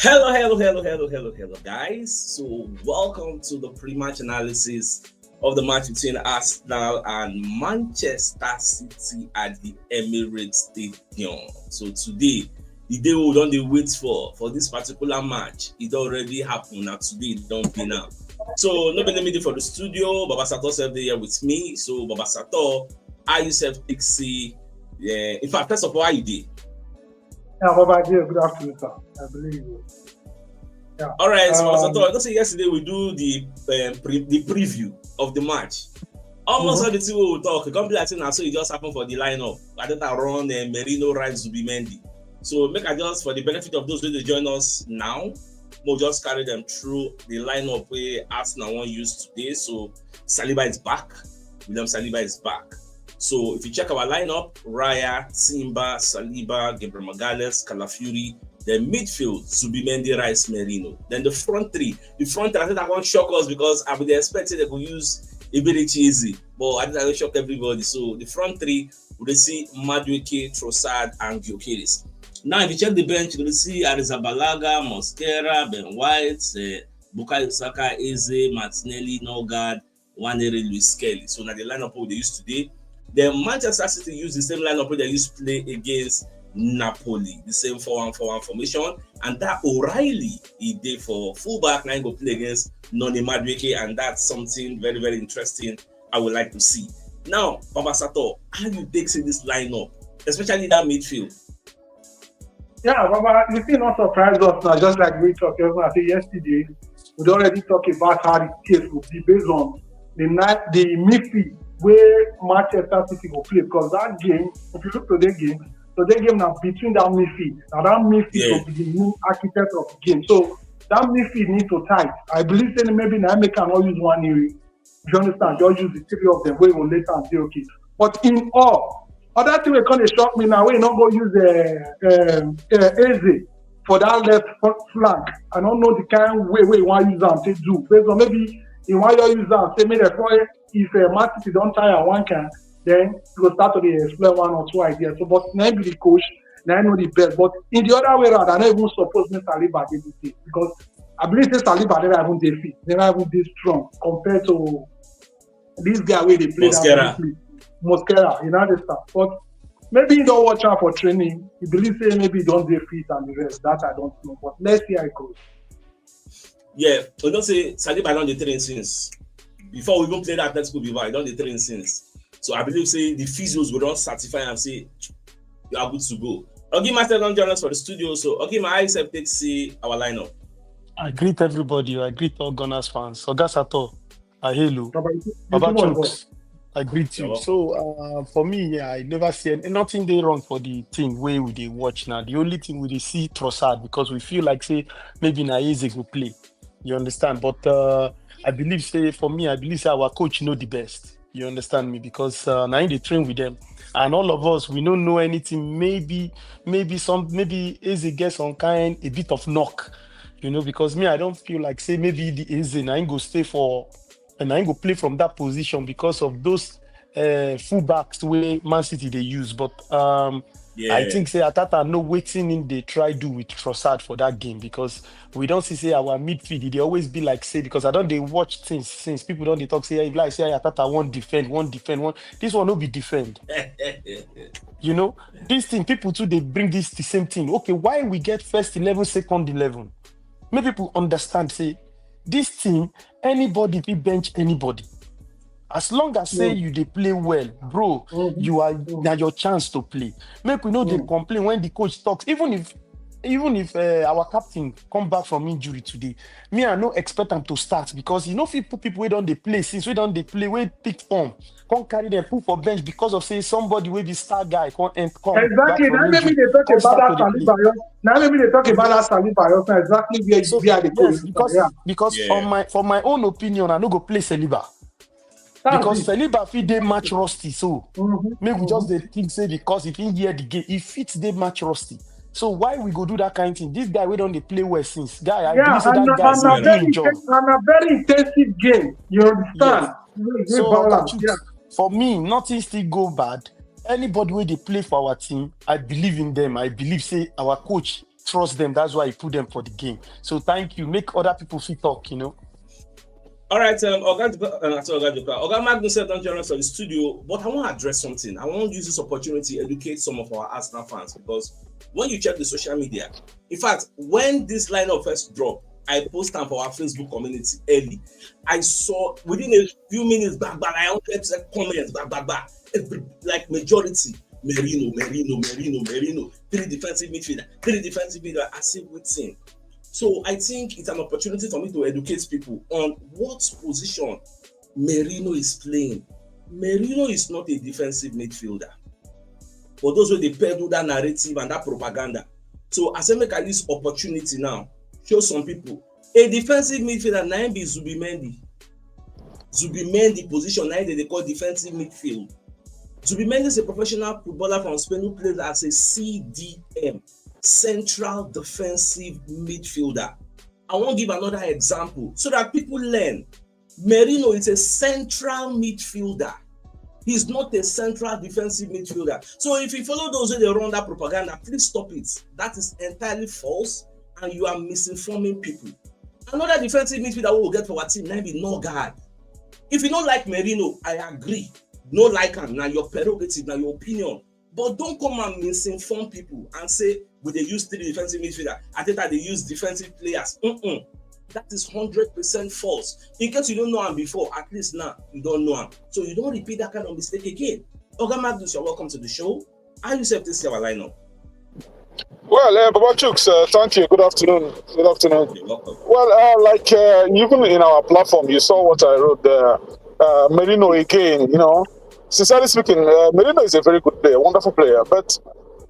Hello, guys. So, welcome to the pre-match analysis of the match between Arsenal and Manchester City at the Emirates Stadium. So, today, the day we don't wait for this particular match, it already happened. Now, today, it don't be now. So, nobody me for the studio. Baba Sato self here with me. So, Baba Sato, I yourself see. Yeah, in fact, first of all, how you did? Yeah, Baba, good afternoon, sir. I believe you. Yeah. All right, so I say yesterday we do the preview of the match. Almost all the two we will talk. A complete thing so it just happened for the lineup. I think I run Merino right Zubimendi. So make I just for the benefit of those who join us now, we'll just carry them through the lineup where Arsenal won't use today. So Saliba is back. William Saliba is back. So if you check our lineup, Raya, Simba, Saliba, Gabriel Magalhaes, Calafiori. Then midfield, Zubimendi, Rice, Merino. Then the front three. I think that won't shock us because I would expect they could use Iberichi easy. But I think that will shock everybody. So the front three, we'll see Madueke, Trossard, and Gyökeres. Now, if you check the bench, you'll see Arrizabalaga, Mosquera, Ben White, Bukayo Saka, Eze, Martinelli, Norgard, Nwaneri, Luis Kelly. So now the lineup they use today. Then Manchester City use the same lineup they used to play against Napoli, the same 4-1-4-1 formation, and that O'Reilly he did for fullback. Now he go play against Noni Madueke, and that's something very, very interesting I would like to see. Now, Baba Sato, how do you take this lineup, especially that midfield? Yeah, Baba, you see, not surprise us now, just like we talked about yesterday. We already talked about how the case will be based on the midfield where Manchester City will play, because that game, if you look to the game. So they game now between that midfield. Now that midfield will be the new architect of the game. So that midfield needs to tight. I believe that maybe Naime cannot use one area. You understand? Just use the three of them where we will later and say okay. But in all, other thing will kind of shock me now. We not go use Eze for that left flank. I don't know the kind of way you want to use them to do. Based on maybe you want to use them, say maybe if Mancity don't tire one can. Then you will start to explain one or two ideas. So, but now be the coach, now I know the best. But in the other way around, I don't even suppose Mr. Saliba did it because I believe that Saliba never even defeat, never even this strong compared to this guy where they play Mosquera, you know this stuff. But maybe you don't watch out for training. You believe say maybe you don't defeat and the rest. That I don't know. But let's see how it goes. Yeah, we don't say Saliba don't train since before we even play that Atletico Bilbao. He don't train since. So I believe say the physios will not certify and say you are good to go. Okay, Master don't join us for the studio. So okay, my eyes have to see our lineup. I greet everybody. I greet all Gunners fans. Oga Sato, I hail you. Baba CHUKS, I greet you. So for me, I never see nothing they wrong for the team where we they watch now. The only thing we see Trossard because we feel like say maybe Naeze go play. You understand? But I believe say for me, I believe say our coach know the best. You understand me? Because now they train with them, and all of us we don't know anything. Maybe Eze gets some kind a bit of knock, you know. Because me, I don't feel like say maybe the Eze I ain't go stay for and I ain't go play from that position because of those fullbacks where Mancity they use. But I think say Atata no waiting in they try do with Trossard for that game because we don't see our midfield. They always be like say because I don't they watch things since people don't they talk say if like say Atata won't defend. This one will be defend. You know this thing people too they bring this the same thing. Okay, why we get first 11, second 11? Make people understand say this team anybody be bench anybody. As long as say you they play well, bro, you are now your chance to play. Make we know they complain when the coach talks. Even if our captain come back from injury today, me I no expect them to start because you know people we don't they play since we don't they play we pick form, can't carry them put for bench because of say somebody will be star guy come. Exactly. Now maybe they talk about that Saliba. Now maybe they talk about that Saliba. Exactly where they go. Because for my own opinion, I no go play Saliba. Because Saliba fit dey match rusty, so maybe we just think say because if he hear the game, he fits dey match rusty. So why we go do that kind of thing? This guy we don't dey play well since. Guy, I believe say that guy is doing job. And a very intensive game. You understand? Yes. So for me, nothing still go bad. Anybody where they play for our team, I believe in them. I believe say our coach trust them. That's why he put them for the game. So thank you. Make other people feel talk, you know. All right, Oga Magnus said don't join us for the studio, but I want to address something. I want to use this opportunity to educate some of our Arsenal fans, because when you check the social media, in fact, when this lineup first dropped, I posted on for our Facebook community early. I saw within a few minutes back, I wanted comments back, like majority. Merino, three defensive midfielder, as if with him. So I think it's an opportunity for me to educate people on what position Merino is playing. Merino is not a defensive midfielder. For those who they peddle that narrative and that propaganda. So as I make this opportunity now, show some people a defensive midfielder, nine be Zubimendi. Zubimendi position, nine they call defensive midfield. Zubimendi is a professional footballer from Spain who plays as a CDM, central defensive midfielder. I want to give another example so that people learn. Merino is a central midfielder. He's not a central defensive midfielder. So if you follow those who they run that propaganda, please stop it. That is entirely false, and you are misinforming people. Another defensive midfielder we will get for our team, maybe Norgard. If you don't like Merino, I agree. No like him, now your prerogative, now your opinion. But don't come and misinform people and say, will they use three defensive midfielder? I think that they use defensive players. That is 100% false. In case you don't know him before, at least now you don't know him. So you don't repeat that kind of mistake again. Oga Magnus, you're welcome to the show. How you set this our lineup? Well, Baba CHUKS, thank you. Good afternoon. Good afternoon. You're welcome. Well, even in our platform, you saw what I wrote there. Merino again, you know. Sincerely speaking, Merino is a very good player, wonderful player. But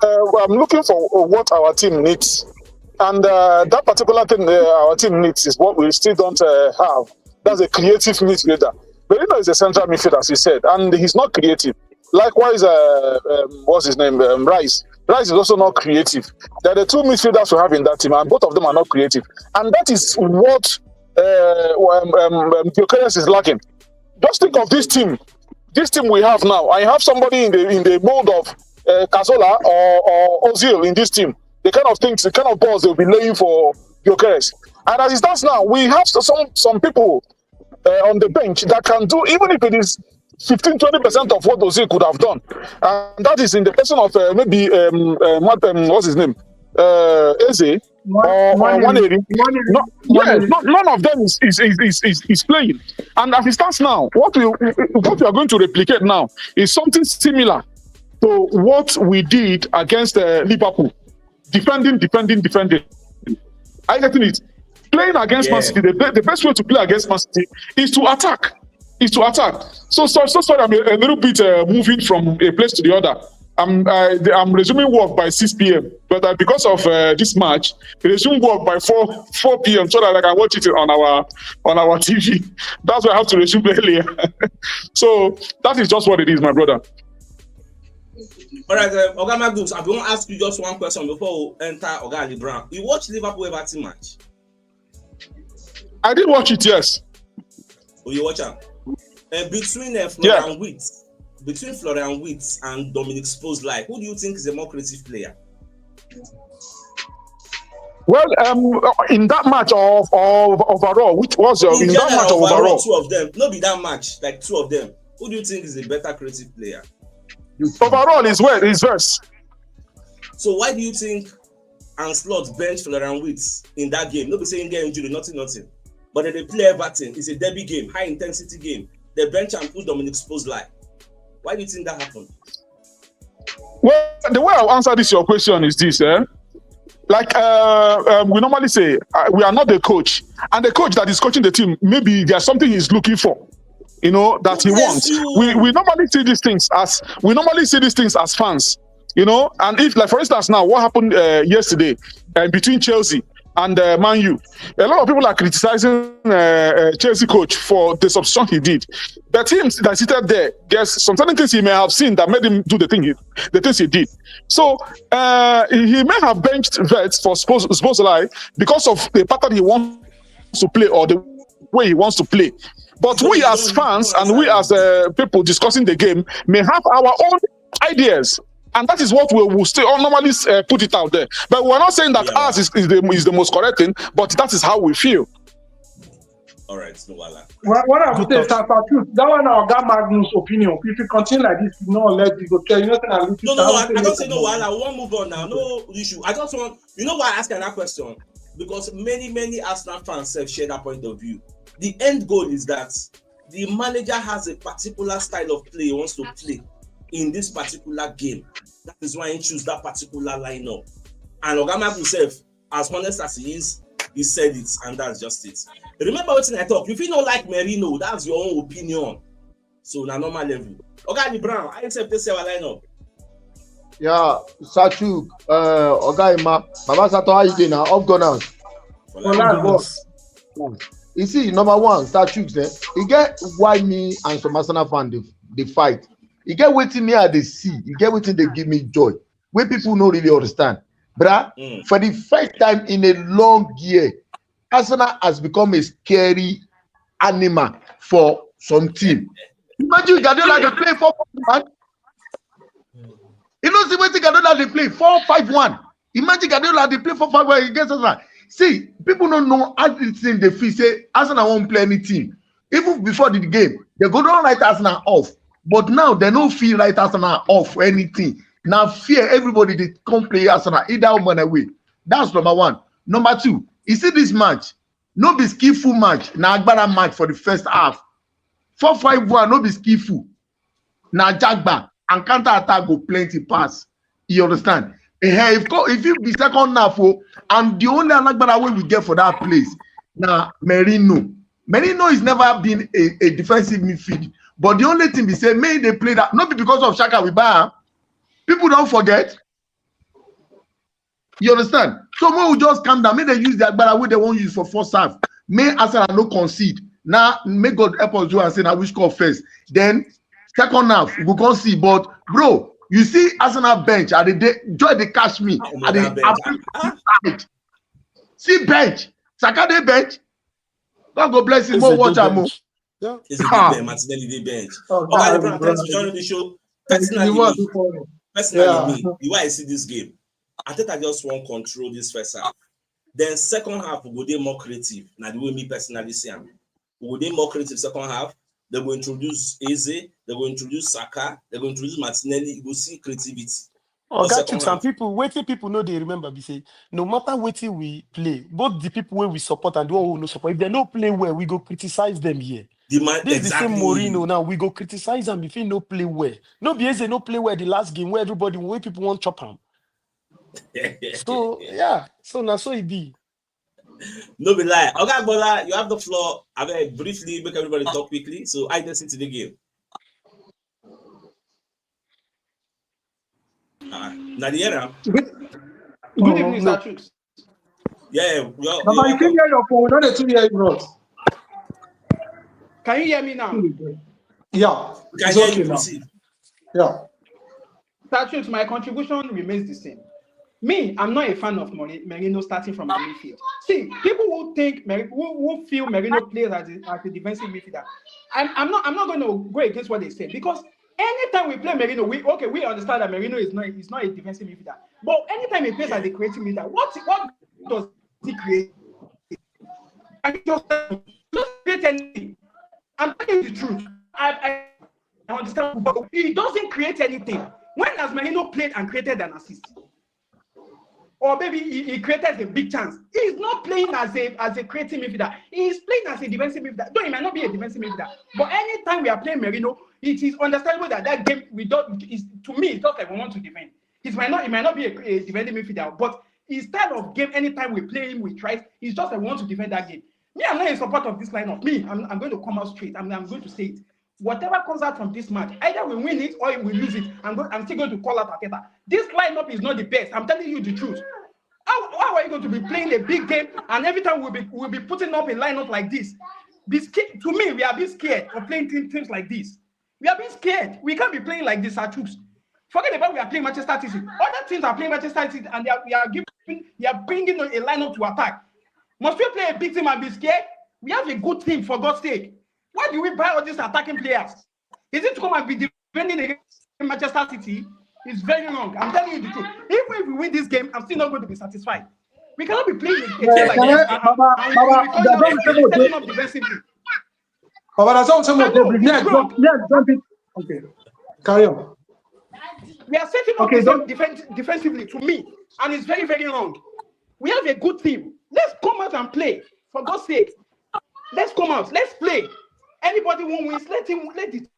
I'm looking for what our team needs. And that particular thing our team needs is what we still don't have. That's a creative midfielder. Merino is a central midfielder, as he said, and he's not creative. Likewise, what's his name? Rice. Rice is also not creative. There are the two midfielders we have in that team, and both of them are not creative. And that is what Gyökeres is lacking. Just think of this team. This team we have now. I have somebody in the mold of Cazorla or Ozil in this team. The kind of things, the kind of balls they'll be laying for Gyökeres. And as it stands now, we have some people on the bench that can do, even if it is 15-20% of what Ozil could have done. And that is in the person of maybe what's his name? Eze or Waneri. None of them is playing. And as it stands now, what we are going to replicate now is something similar to what we did against Liverpool. Defending. I getting it. Playing against Mancity, the best way to play against Mancity is to attack. So sorry, I'm a little bit moving from a place to the other. I'm resuming work by 6 p.m. But because of this match, I resume work by 4 p.m. so that I can watch it on our TV. That's why I have to resume earlier. So that is just what it is, my brother. All right, Oga Magnus, I want to ask you just one question before we enter Oga Ali Brown. You watched Liverpool-Everton match? I did watch it, yes. Oh, you watch it? Between Florian Wirtz and Dominic Szoboszlai, who do you think is a more creative player? Well, in that match of overall, which was in that match of overall, two of them, not be that match, like two of them. Who do you think is a better creative player? Overall is Wirtz. So why do you think Ancelotti benched Florian Wirtz in that game? Nobody saying get injury, nothing. But then they play Everton. It's a derby game, high intensity game. They bench and put Dominic Szoboszlai. Why do you think that happened? Well, the way I'll answer your question is this, like we normally say, we are not the coach, and the coach that is coaching the team, maybe there's something he's looking for, that he wants. We normally see these things as fans, and if, like, for instance, now what happened yesterday between Chelsea and Man U, a lot of people are criticizing Chelsea coach for the substitution he did. The team that seated there, there's some certain things he may have seen that made him do the things he did. So he may have benched Wirtz for Szoboszlai because of the pattern he wants to play or the way he wants to play. But we as fans and we as people discussing the game may have our own ideas. And that is what we will still normally put it out there. But we're not saying that ours is the most correct thing, but that is how we feel. All right, no wala. What I would say, that one I got Magnus' opinion. If you continue like this, you know, let it go. You know, I don't say no wala. We won't move on now. No issue. I just want, you know why I ask that question? Because many Arsenal fans have shared that point of view. The end goal is that the manager has a particular style of play he wants to play in this particular game. That is why he choose that particular lineup. And Ogama himself, as honest as he is, he said it, and that's just it. Remember what I talk. If you don't like Merino, that's your own opinion. So na normal level. Okay, Brown, I accept this our lineup. Yeah, Sachuk, Oga Ima, Baba Sato, how you doing now? Up gunners. You see, number one, Sachuk there. You get why me and some Arsenal fan they fight. You get waiting me at the sea. You get waiting they give me joy. Where people don't really understand. Bruh, for the first time in a long year, Arsenal has become a scary animal for some team. Imagine Guardiola they play 4-5-1. You know, see what Guardiola they play 4-5-1. Imagine Guardiola they play 4-5-1 against Arsenal. See, people don't know how this thing they feel. Say Arsenal won't play any team. Even before the game, they go down write Arsenal off. But now they don't feel right Arsenal off for anything. Now fear everybody they come play Arsenal either home or away. That's number one. Number two, you see this match, no be skillful match. Now Agbara match for the first half. 4-5-1, no be skillful. Now Jagba and counter attack go plenty pass. You understand? If you be second half, and the only Agbara way we get for that place, now Merino. Merino is never been a defensive midfield. But the only thing we say, may they play that, not because of Shaka we buy. People don't forget. You understand? So when we just calm down, may they use the Agbara way they won't use for first half. May Arsenal no concede. Now, may God help us do and say, now we score first. Then, second half, we can't see. But, bro, you see Arsenal bench, at the day, joy they catch me. At the see bench. Sakade bench. God go bless him. More watch and more. Yeah. It's a good bench, Martinelli bench. Okay, thanks for joining the show. Personally, me, the way I see this game, I think I just want to control this first half. Then second half, we will be more creative. Now, the way me personally see them. We will be more creative second half. They will introduce Eze, they will introduce Saka, they will introduce Martinelli. You will see creativity. Some people, waiting people know they remember, we say, no matter waiting we play, both the people where we support and the one who no support, if they don't play well, we go criticize them here. This is the same Mourinho now. We go criticize them if he no play well. No Eze no play well the last game where everybody where people want chop him. So yeah, so now so it be. No be lie. Okay, Bola, you have the floor. I will briefly make everybody talk quickly. So I just into the game. Nadiera. Good evening, Sir CHUKS. Yeah, but you can hear your phone. Not the 2 year bros. Can you hear me now? Yeah. Can you hear me? Yeah. Sir CHUKS, my contribution remains the same. Me, I'm not a fan of Merino starting from the midfield. See, people who think who feel Merino plays as a defensive midfielder. I'm not going to go against what they say because anytime we play Merino, we understand that Merino is not a defensive midfielder. But anytime he plays as a creative midfielder, what does he create? And he just create anything. I'm telling you the truth. I understand, but he doesn't create anything. When has Merino played and created an assist? Or maybe he created a big chance. He's not playing as a creative midfielder. He's playing as a defensive midfielder. Though he might not be a defensive midfielder. But anytime we are playing Merino, it is understandable that game we don't. Is to me, it's not like we want to defend. It might not be a defending midfielder, but his style of game. Anytime we play him, we try. It's just like we want to defend that game. Me, I'm not in support of this lineup. Me, I'm going to come out straight. I'm going to say it. Whatever comes out from this match, either we win it or we lose it. I'm still going to call out Arteta. This lineup is not the best. I'm telling you the truth. How are you going to be playing a big game and every time we'll be putting up a lineup like this? To me, we are a bit scared of playing teams like this. We are being scared. We can't be playing like this at CHUKS. Forget about we are playing Manchester City. Other teams are playing Manchester City and they are bringing a lineup to attack. Must we play a big team and be scared? We have a good team, for God's sake. Why do we buy all these attacking players? Is it to come and be defending against Manchester City? It's very wrong. I'm telling you the truth. Even if we win this game, I'm still not going to be satisfied. We cannot be playing a team like this and we will be calling out setting up defensively. Baba, that's all some I know, it's wrong. Okay, carry on. We are setting up defensively to me, and it's very, very wrong. We have a good team. Let's come out and play. For God's sake. Let's come out. Let's play. Anybody who wins, let it.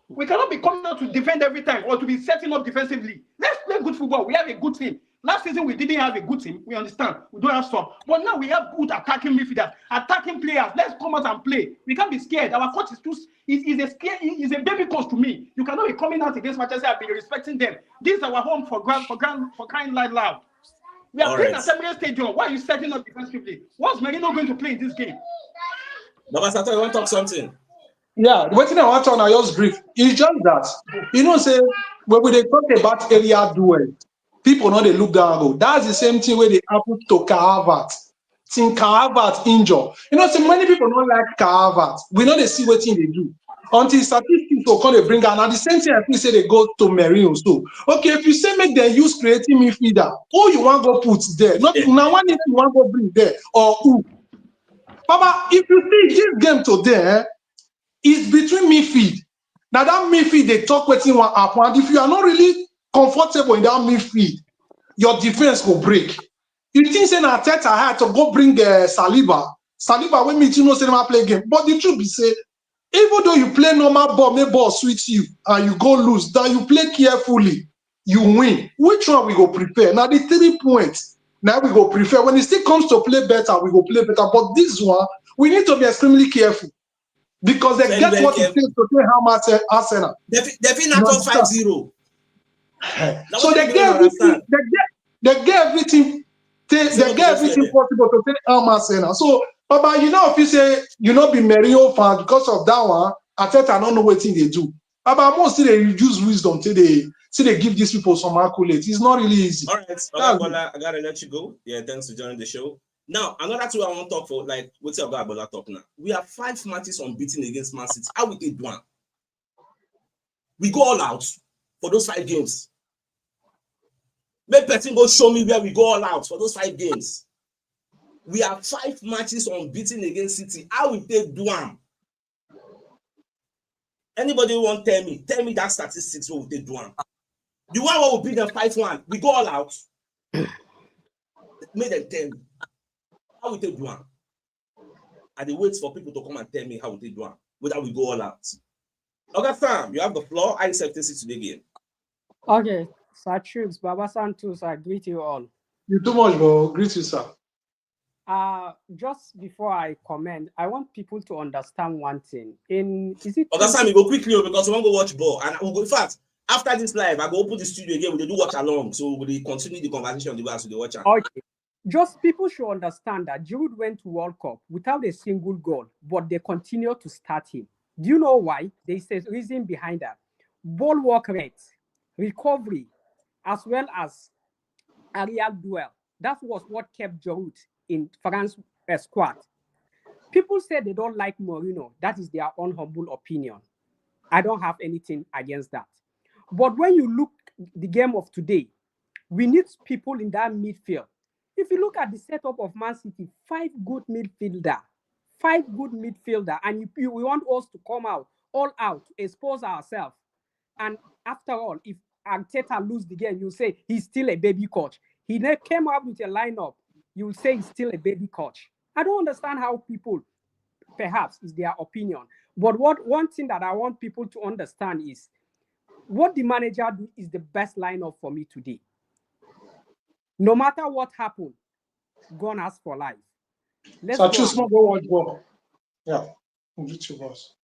We cannot be coming out to defend every time or to be setting up defensively. Let's play good football. We have a good team. Last season, we didn't have a good team. We understand. We don't have some. But now we have good attacking midfielders, attacking players. Let's come out and play. We can't be scared. Our coach is a baby coach to me. You cannot be coming out against Manchester and be respecting them. This is our home for crying loud. We are playing at Emirates Stadium. Why are you setting up defensively? What's Merino going to play in this game? Baba Sato, you want to talk something? Yeah, what thing I want to on just brief. It's just that, say, when they talk about area duel, people know they look down and go. That's the same thing where they happen to Kahavat. Since Kahavat injure. So many people don't like Kahavat. We know they see what thing they do. Until statistics will come, they bring out. Now the same thing I think say they go to Merino. So, okay, if you say make them use creative midfielder, who you want to go put there? Not now one you want to go bring there or who? Baba, if you see this game today, it's between midfield. Now that midfield, they talk with him one happen. And if you are not really comfortable in that midfield, your defense will break. You think say Arteta had to go bring Saliba when me say never play game. But the truth is say, even though you play normal ball, maybe ball suits you and you go lose, that you play carefully, you win. Which one we go prepare? Now the 3 points. Now we go prefer. When it still comes to play better, we go play better. But this one, we need to be extremely careful. Because they get what it takes to play how much Arsenal. They not 5-0. So they get everything. They get everything. They get everything possible to play Arsenal. So, Baba, if you say you not be Mourinho fan because of that one, Arteta don't know what thing they do. Baba, most still they use wisdom till they give these people some accolades. It's not really easy. All right, I gotta let you go. Yeah, thanks for joining the show. Now, another two I want to talk for, like, what's your about talk now? We have 5 matches unbeaten against Mancity. How we did one? We go all out for those 5 games. Make person go show me where we go all out for those 5 games. We have 5 matches unbeaten against City. How we take one? Anybody want tell me that statistics where we take one? The one where we beat them 5-1, we go all out. Make them tell me. How we take one? I wait for people to come and tell me how we take one, whether we go all out. Okay, Sam, you have the floor. I accept this today again. Okay, Sir CHUKS, Baba Santos, I greet you all. You too much, bro. Greet you, sir. Just before I comment, I want people to understand one thing. Okay, Sam, you go quickly because we want to go watch ball, and we'll go. In fact, after this live, I go open the studio again. We'll do watch along, so we'll continue the conversation with the guys with the watcher. Okay. Just people should understand that Giroud went to World Cup without a single goal, but they continue to start him. Do you know why? There's a reason behind that. Ball work rate, recovery, as well as aerial duel. That was what kept Giroud in France squad. People say they don't like Mourinho. That is their own humble opinion. I don't have anything against that. But when you look at the game of today, we need people in that midfield. If you look at the setup of Mancity, 5 good midfielder, and we want us to come out, all out, to expose ourselves. And after all, if Arteta lose the game, you say he's still a baby coach. He came up with a lineup, you will say he's still a baby coach. I don't understand how people, perhaps, is their opinion. But one thing that I want people to understand is what the manager do is the best lineup for me today. No matter what happened, Gunners for life. Let's go. Choose go watch ball. Yeah, you boss.